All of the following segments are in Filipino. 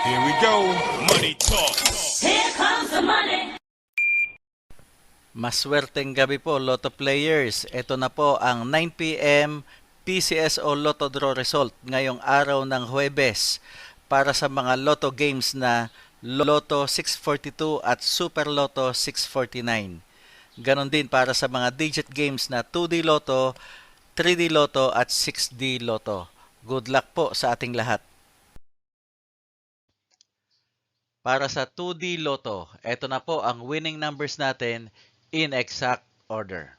Here we go. Money talk. Here comes the money. Maswerteng gabi po, Lotto players. Ito na po ang 9 p.m. PCSO Lotto Draw result ngayong araw ng Huwebes para sa mga Lotto games na Lotto 642 at Super Lotto 649. Ganon din para sa mga digit games na 2D Lotto, 3D Lotto at 6D Lotto. Good luck po sa ating lahat. Para sa 2D Lotto, ito na po ang winning numbers natin in exact order.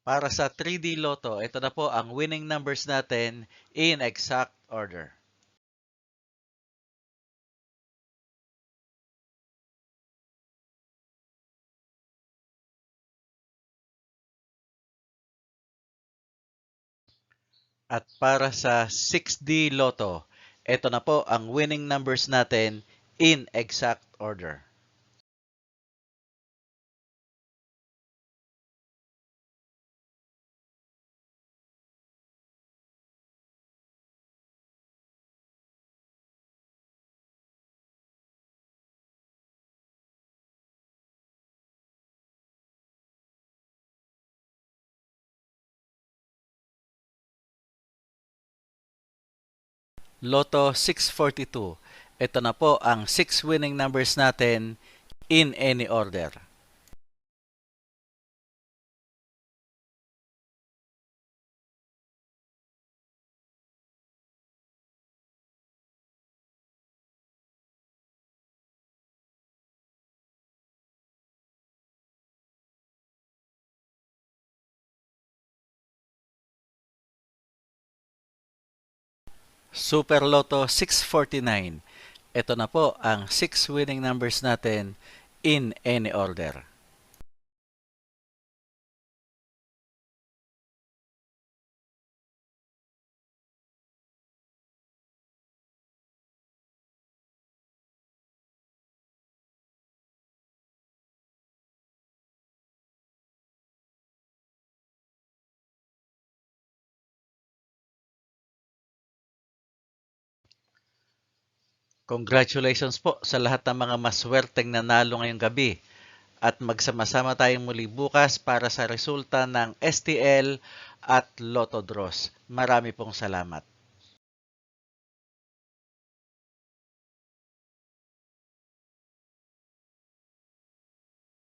Para sa 3D Lotto, ito na po ang winning numbers natin in exact order. At para sa 6D Lotto, ito na po ang winning numbers natin in exact order. Lotto 642. Ito na po ang 6 winning numbers natin in any order. Super Lotto 649. Ito na po ang 6 winning numbers natin in any order. Congratulations po sa lahat ng mga maswerteng nanalo ngayong gabi. At magsama-sama tayong muli bukas para sa resulta ng STL at Lotto Draws. Marami pong salamat.